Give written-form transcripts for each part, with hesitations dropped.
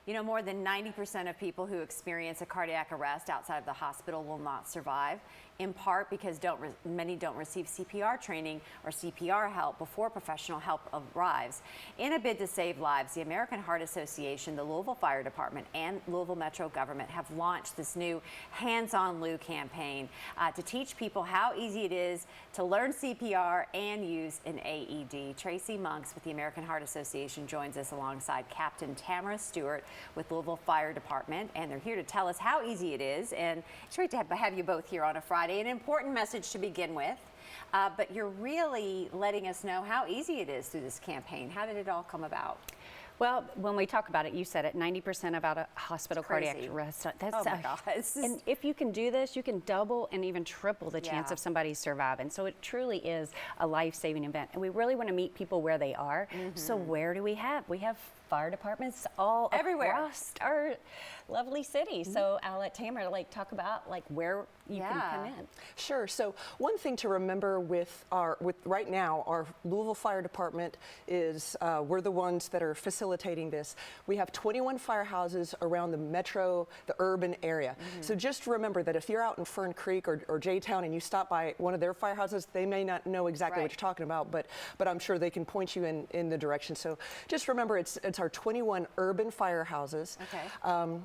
You know, more than 90% of people who experience a cardiac arrest outside of the hospital will not survive, in part because many don't receive CPR training or CPR help before professional help arrives. In a bid to save lives, the American Heart Association, the Louisville Fire Department, and Louisville Metro government have launched this new Hands on Lou campaign to teach people how easy it is to learn CPR and use an AED. Tracy Monks with the American Heart Association joins us alongside Captain Tamara Stewart with Louisville Fire Department, and they're here to tell us how easy it is. And it's great to have you both here on a Friday. An important message to begin with, but you're really letting us know how easy it is through this campaign. How did it all come about? Well, when we talk about it, you said it, 90% of out-of-hospital cardiac arrest. That's, oh my God. And if you can do this, you can double and even triple the chance of somebody surviving. So it truly is a life-saving event. And we really want to meet people where they are. So where do we have? We have fire departments all everywhere across our lovely city. So I'll let Tamara talk about where you can come in. Sure. So one thing to remember with right now, our Louisville Fire Department is we're the ones that are facilitating this. We have 21 firehouses around the metro, the urban area. So just remember that if you're out in Fern Creek or J-Town and you stop by one of their firehouses, they may not know exactly what you're talking about, but I'm sure they can point you in the direction. So just remember it's our 21 urban firehouses. Okay.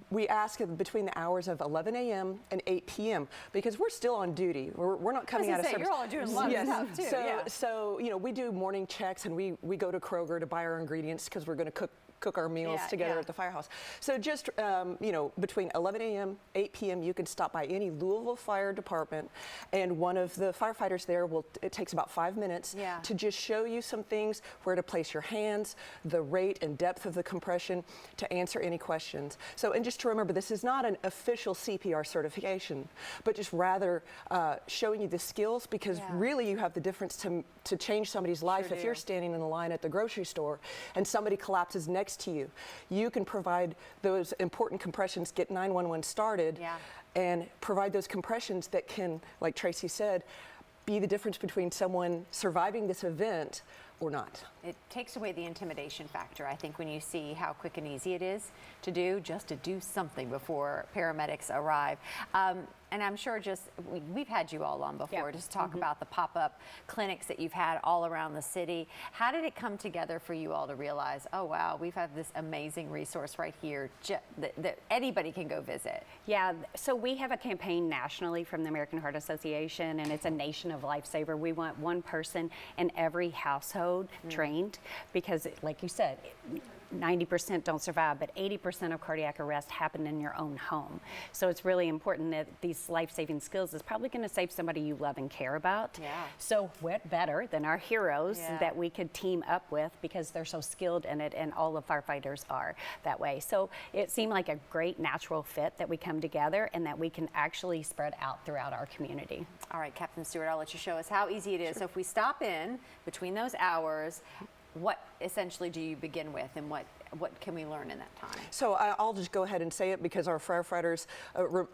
We ask between the hours of 11 a.m. and 8 p.m. because we're still on duty. We're not coming out of service. You're all doing a lot of stuff too. So you know, we do morning checks and we go to Kroger to buy our ingredients because we're going to cook our meals together at the firehouse. So just, you know, between 11 a.m., 8 p.m., you can stop by any Louisville Fire Department, and one of the firefighters there it takes about 5 minutes to just show you some things, where to place your hands, the rate and depth of the compression, to answer any questions. So, and just to remember, this is not an official CPR certification, but just rather showing you the skills, because really you have the difference to change somebody's life. If you're standing in the line at the grocery store and somebody collapses next to you, you can provide those important compressions, get 911 started, and provide those compressions that can, like Tracy said, be the difference between someone surviving this event or not. It takes away the intimidation factor, I think, when you see how quick and easy it is to do something before paramedics arrive. And I'm sure we've had you all on before just talk about the pop-up clinics that you've had all around the city. How did it come together for you all to realize, oh wow, we've had this amazing resource right here that anybody can go visit? Yeah, so we have a campaign nationally from the American Heart Association, and it's a Nation of Lifesaver. We want one person in every household trained, because like you said, 90% don't survive, but 80% of cardiac arrests happen in your own home. So it's really important that these life-saving skills is probably going to save somebody you love and care about. So what better than our heroes that we could team up with, because they're so skilled in it, and all the firefighters are that way. So it seemed like a great natural fit that we come together and that we can actually spread out throughout our community. All right, Captain Stewart, I'll let you show us how easy it is. So if we stop in between those hours, what essentially do you begin with, and what can we learn in that time? So I'll just go ahead and say it, because our firefighters,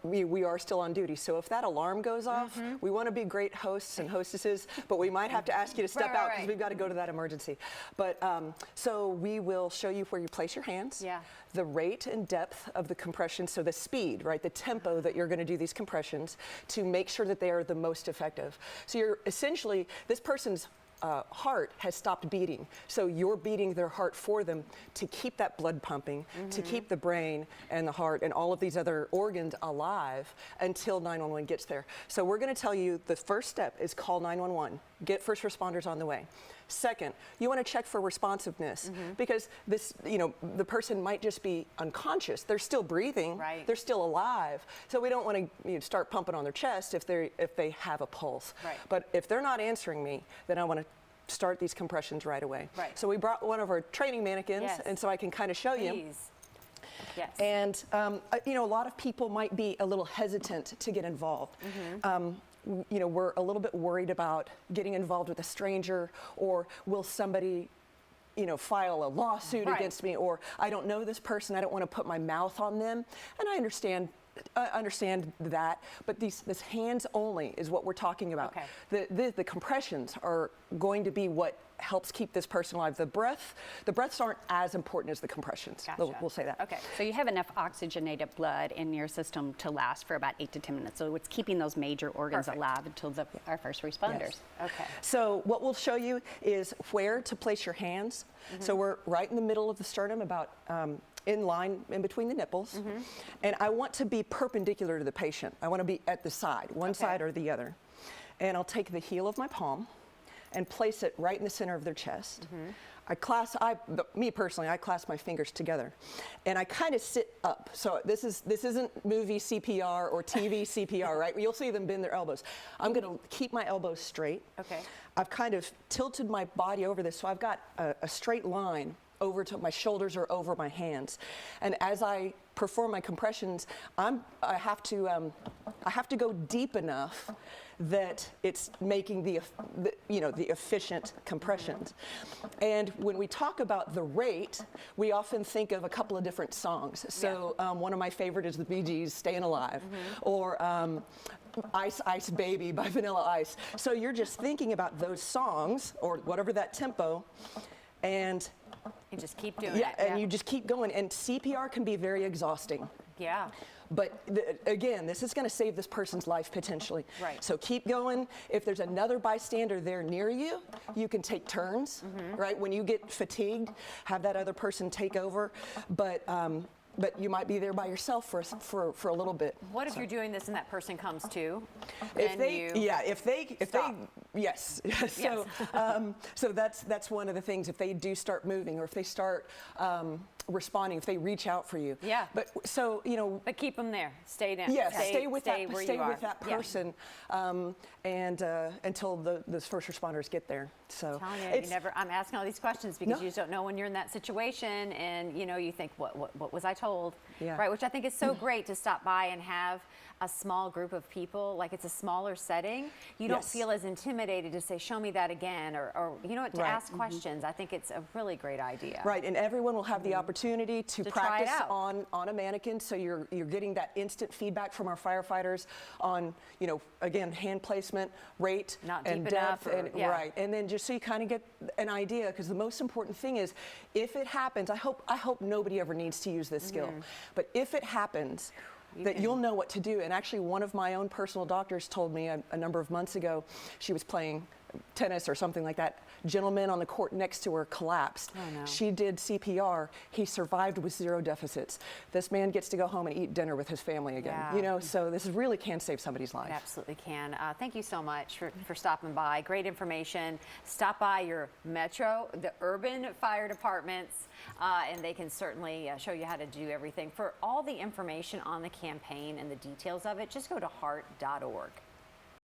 we are still on duty. So if that alarm goes off, we want to be great hosts and hostesses, but we might have to ask you to step out, because we've got to go to that emergency. But so we will show you where you place your hands, the rate and depth of the compression, so the speed, right, the tempo that you're going to do these compressions, to make sure that they are the most effective. So you're essentially, this person's heart has stopped beating, so you're beating their heart for them to keep that blood pumping, to keep the brain and the heart and all of these other organs alive until 911 gets there. So we're going to tell you the first step is call 911, get first responders on the way. Second, you want to check for responsiveness, because this, you know, the person might just be unconscious. They're still breathing, they're still alive. So we don't want to start pumping on their chest if they have a pulse. But if they're not answering me, then I want to start these compressions right away. So we brought one of our training mannequins, and so I can kind of show you. And you know, a lot of people might be a little hesitant to get involved. You know, we're a little bit worried about getting involved with a stranger, or will somebody, you know, file a lawsuit against me, or I don't know this person, I don't want to put my mouth on them. And I understand that, but this hands only is what we're talking about. The compressions are going to be what helps keep this person alive. The breaths aren't as important as the compressions. Gotcha. We'll say that. Okay. So you have enough oxygenated blood in your system to last for about 8 to 10 minutes. So it's keeping those major organs Perfect. alive until our first responders. Yes. Okay. So what we'll show you is where to place your hands. So we're right in the middle of the sternum, about in line in between the nipples. And I want to be perpendicular to the patient. I want to be at the side, one side or the other. And I'll take the heel of my palm and place it right in the center of their chest. Me personally, I clasp my fingers together, and I kind of sit up. So this isn't movie CPR or TV CPR, right? You'll see them bend their elbows. I'm going to keep my elbows straight. Okay. I've kind of tilted my body over this, so I've got a straight line over to my shoulders or over my hands. And as I perform my compressions, I have to go deep enough that it's making the efficient compressions. And when we talk about the rate, we often think of a couple of different songs. So one of my favorite is the Bee Gees' "Stayin' Alive," or "Ice Ice Baby" by Vanilla Ice. So you're just thinking about those songs or whatever that tempo, and You just keep doing it. and you just keep going. And CPR can be very exhausting. Yeah. But again, this is going to save this person's life potentially. Right. So keep going. If there's another bystander there near you, you can take turns, right? When you get fatigued, have that other person take over. But you might be there by yourself for a little bit. What if you're doing this and that person comes to? If then yes. So, so that's one of the things. If they do start moving, or if they start responding, if they reach out for you. Yeah. But so But keep them there. Stay down. Yeah, stay with that Yeah. person, and until the first responders get there. So I'm telling you, I'm asking all these questions because you just don't know when you're in that situation, and you think, what was I told? Yeah. Right, which I think is so great to stop by and have a small group of people, like it's a smaller setting. You don't Yes. feel as intimidated to say, show me that again, or to Right. ask questions. I think it's a really great idea. Right, and everyone will have the opportunity to try it practice out. on a mannequin, so you're getting that instant feedback from our firefighters on, again, hand placement, rate, Not and deep enough, depth, and yeah. right, and then just so you kind of get an idea, because the most important thing is, if it happens, I hope nobody ever needs to use this skill, but if it happens, you'll know what to do. And actually, one of my own personal doctors told me a number of months ago, she was playing tennis or something like that. Gentleman on the court next to her collapsed. Oh, no. She did CPR. He survived with 0 deficits. This man gets to go home and eat dinner with his family again. Yeah. So this really can save somebody's life. It absolutely can. Thank you so much for stopping by. Great information. Stop by your metro, the urban fire departments, and they can certainly show you how to do everything. For all the information on the campaign and the details of it, just go to heart.org.